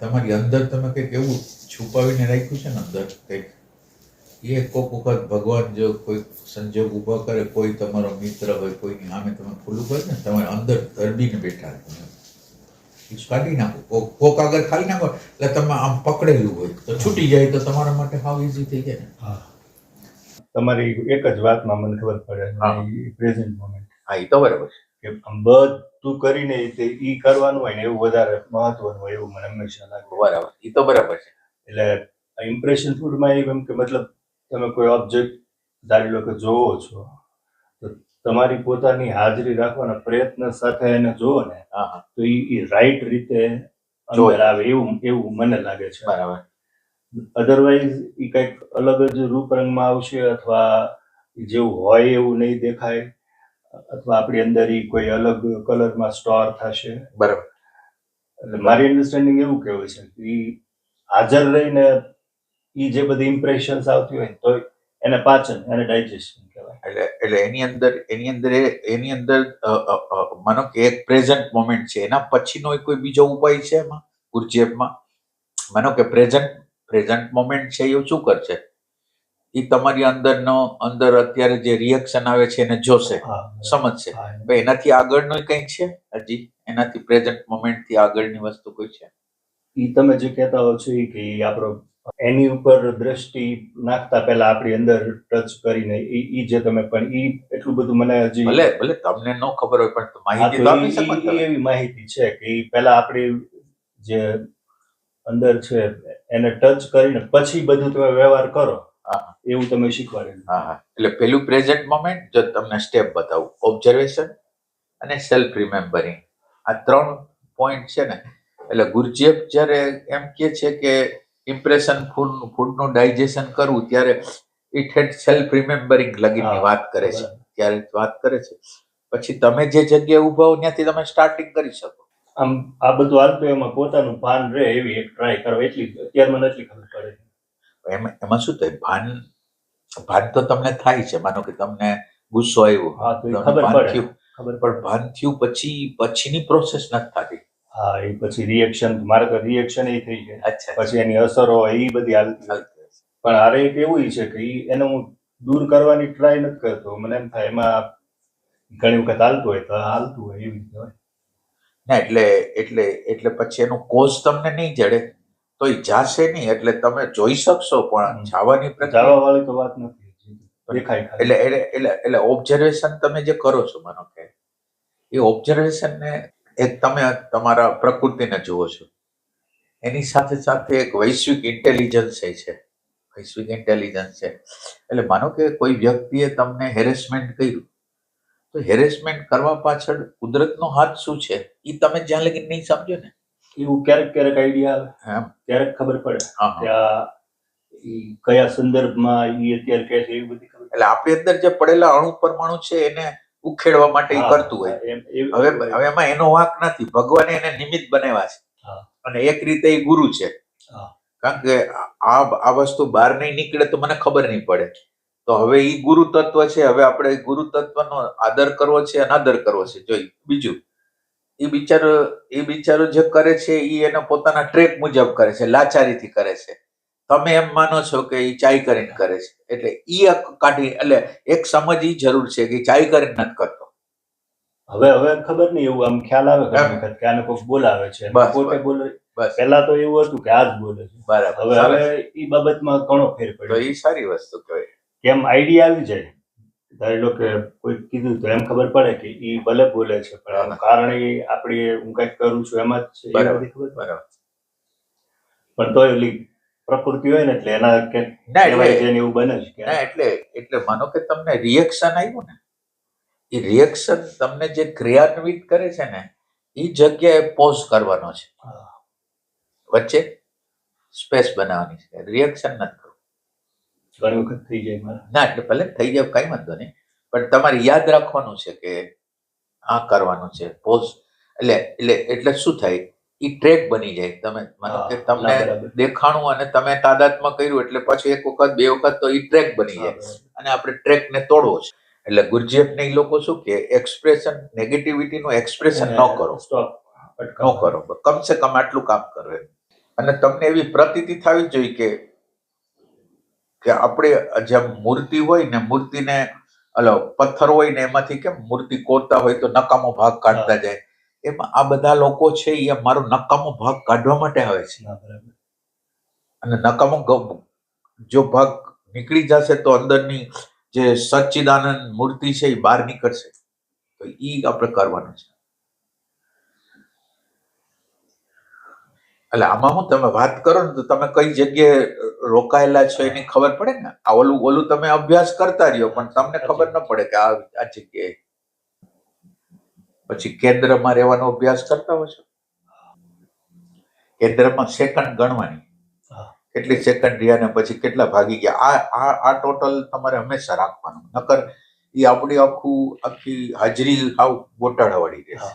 તમારી અંદર તમે કંઈક એવું છુપાવીને રાખ્યું છે ને અંદર કંઈક એ કોઈક વખત ભગવાન જો કોઈ સંજોગ ઊભા કરે, કોઈ તમારો મિત્ર હોય, કોઈની સામે તમે ખુલ્લું કરે ને, તમારે અંદર દરડીને બેઠા રહો. એ કાઢી નાખો, કોક આગળ ખાલી નાખો એટલે તમે આમ પકડેલું હોય તો છૂટી જાય તો તમારા માટે હાવ ઈઝી થઈ જાય ને. તમારી એક જ વાતમાં મને ખબર પડે, પ્રેઝન્ટ મોમેન્ટ. હા, એ તો બરાબર છે કે આમ બધું કરીને એ કરવાનું હોય ને એવું વધારે મહત્વનું હોય એવું મને હંમેશા લાગે. બરાબર, એ તો બરાબર છે. એટલે ઇમ્પ્રેશન ફૂડમાં એમ કે મતલબ તમે કોઈ ઓબ્જેક્ટ ધારી લો કે જોવો છો તો તમારી પોતાની હાજરી રાખવાના પ્રયત્ન સાથે એને જોવો ને તો એ રાઈટ રીતે અંદર આવે એવું મને લાગે છે. બરાબર. અધરવાઇઝ એ કંઈક અલગ જ રૂપરંગમાં આવશે અથવા જેવું હોય એવું નહીં દેખાય અથવા આપણી અંદર એ કોઈ અલગ કલરમાં સ્ટોર થશે. બરાબર. એટલે મારી અન્ડરસ્ટેન્ડિંગ એવું કહેવું છે કે હાજર રહીને એ જે બધી ઇમ્પ્રેશન્સ આવતી હોય તો એને પાચન, એને ડાયજેશન કહેવાય. એટલે એની અંદર માનો કે એક પ્રેઝન્ટ મોમેન્ટ છે, એના પછીનો કોઈ બીજો ઉપાય છે એમાં ગુરજેબમાં? માનો કે પ્રેઝન્ટ મોમેન્ટ છે, એ શું કરશે? એ તમારી અંદર અત્યારે જે રિએક્શન આવે છે એને જોશે, સમજશે. એનાથી આગળનો કંઈક છે હજી? એનાથી પ્રેઝન્ટ મોમેન્ટ થી આગળની વસ્તુ કોઈ છે? એ તમે જે કહેતા હો છો કે આપણો એની ઉપર દ્રષ્ટિ નાખતા પહેલા આપણી અંદર ટચ કરીને એ જે તમે પણ એટલું બધું મને હજી ભલે તમને ન ખબર હોય પણ માહિતી તો આપી શકો. એવી માહિતી છે કે પહેલા આપણી જે અંદર છે એને ટચ કરીને પછી બધું તમે વ્યવહાર કરો, એવું તમે શીખવાડેલું. હા, એટલે પેલું પ્રેઝન્ટ મોમેન્ટ, જો તમને સ્ટેપ બતાવું, ઓબ્ઝર્વેશન અને સેલ્ફ રિમેમ્બરિંગ, આ 3 પોઈન્ટ છે ને. એટલે ગુરજેબ જ્યારે એમ કે છે કે ઇમ્પ્રેશન ફૂડનું ડાયજેશન કરવું, ત્યારે એ ઠેઠ સેલ્ફ રિમેમ્બરિંગ લગીની વાત કરે છે, ત્યારે વાત કરે છે. પછી તમે જે જગ્યાએ ઊભા હો ત્યાંથી તમે સ્ટાર્ટિંગ કરી શકો. આમ આ બધું હાલતું એમાં પોતાનું ભાન રહે એવી એક ટ્રાય કરો, એટલી અત્યારે મને એટલી ખબર પડે. એમાં શું થાય, ભાન તો તમને થાય છે. માનો કે તમને ગુસ્સો આવ્યો, પણ ભાન થયું પછીની પ્રોસેસ નથી થતી. હા, એ પછી રિએક્શન, મારે તો રિએક્શન એ થઈ જાય, પછી એની અસરો એ બધી હાલતી. પણ હારે એક એવું છે કે એને હું દૂર કરવાની ટ્રાય નથી કરતો. મને એમ થાય એમાં ઘણી વખત હાલતું હોય તો હાલતું હોય એવી રીતે હોય ના. એટલે પછી એનું કોઝ તમને નહીં જડે તો એ જાશે નહીં. એટલે તમે જોઈ શકશો પણ જવા વાળી તો વાત નથી, દેખાય. એટલે ઓબ્ઝર્વેશન તમે જે કરો છો, માનો કે એ ઓબ્ઝર્વેશન ને એક તમે તમારા પ્રકૃતિને જુઓ છો, એની સાથે સાથે એક વૈશ્વિક ઇન્ટેલિજન્સ છે. વૈશ્વિક ઇન્ટેલિજન્સ છે એટલે માનો કે કોઈ વ્યક્તિએ તમને હેરેસમેન્ટ કર્યું, તો હેરેસમેન્ટ કરવા પાછળ કુદરતનો હાથ શું છે એ તમે જ્યાં લગી નહીં સમજો ને, એવું ક્યારેક આઈડિયા આવે, ક્યારેક ખબર પડે કે આ કયા સંદર્ભમાં એ અત્યારે કહે છે એવી બધી ખબર. એટલે આપણી અંદર જે પડેલા અણુ પરમાણુ છે એને ઉખેડવા માટે એ કરતું હોય. હવે એમાં એનો વાંક નથી, ભગવાને એને નિમિત્ત બનાવ્યા છે અને એક રીતે એ ગુરુ છે. કારણ કે આ વસ્તુ બહાર નહીં નીકળે તો મને ખબર નહીં પડે. તો હવે એ ગુરુ તત્વ છે. હવે આપણે ગુરુ તત્વનો આદર કરવો છે, અનાદર કરવો છે. જોઈ બીજું, એ બિચારો જે કરે છે એ એના પોતાના ટ્રેક મુજબ કરે છે, લાચારીથી કરે છે. તમે એમ માનો છો કે એ ચાઈ કરીને કરે છે, એટલે ઈ કાઢી, એટલે એક સમજ ઈ જરૂર છે કે ચાઈ કરીને નથી કરતો. હવે ખબર નહીં, એવું આમ ખ્યાલ આવે કે આને કોઈક બોલાવે છે, પોતે બોલે. પહેલા તો એવું હતું કે આ જ બોલે છે. બરાબર. હવે એ બાબતમાં ઘણો ફેર પડ્યો. એ સારી વસ્તુ કહેવાય. કેમ આઈડિયા આવી જાય, ધારી લો કે કોઈ કીધું તો એમ ખબર પડે કે એ ભલે બોલે છે પણ કારણ એ આપણી હું કંઈક કરું છું એમાં જ છે. બરાબર. પણ તો એવી પ્રકૃતિ હોય ને એટલે એના એવું બને છે. એટલે માનો કે તમને રિએક્શન આવ્યું ને, એ રિએક્શન તમને જે ક્રિયાન્વિત કરે છે ને, એ જગ્યાએ પોઝ કરવાનો છે, વચ્ચે સ્પેસ બનાવવાની છે. રિએક્શન નથી કરવું. ઘણી વખત થઈ જાય ના, એટલે ભલે થઈ જાય કઈ વાંધો નહીં, પણ તમારે યાદ રાખવાનું છે કે આ કરવાનું છે પોઝ. એટલે શું થાય, એ ટ્રેક બની જાય. તમે માનો કે તમને દેખાણું અને તમે તાદાત્મ્ય કર્યું એટલે પછી એક વખત બે વખત તો એ ટ્રેક બની જાય અને આપણે ટ્રેકને તોડવો છે. એટલે ગુરજેફને એ લોકો શું કે એક્સપ્રેશન, નેગેટિવિટીનું એક્સપ્રેશન ન કરો, કમસે કમ આટલું કામ કરો. અને તમને એવી પ્રતીતિ થવી જોઈએ કે આપણે જેમ મૂર્તિ હોય ને, મૂર્તિને પથ્થર હોય ને એમાંથી કેમ મૂર્તિ કોરતા હોય તો નકામો ભાગ કાઢતા જાય, એમાં આ બધા લોકો છે એ મારો નકામો ભાગ કાઢવા માટે આવે છે. અને નકામો જો ભાગ નીકળી જશે તો અંદરની જે સચ્ચિદાનંદ મૂર્તિ છે એ બહાર નીકળશે. તો ઈ આપણે કરવાનું છે. એટલે આમાં હું તમે વાત કરો ને તો તમે કઈ જગ્યાએ રોકાયેલા છો એની ખબર પડે ને. આ ઓલું તમે અભ્યાસ કરતા રહ્યો પણ તમને ખબર ન પડે કે આ જગ્યાએ. પછી કેન્દ્રમાં રહેવાનો અભ્યાસ કરતા હોય છો. કેન્દ્રમાં સેકન્ડ ગણવાની, કેટલી સેકન્ડ રહ્યા ને પછી કેટલા ભાગી ગયા, આ ટોટલ તમારે હંમેશા રાખવાનું. નકર એ આપણી આખી હાજરી હાવ ગોટાળાવાળી રહેશે.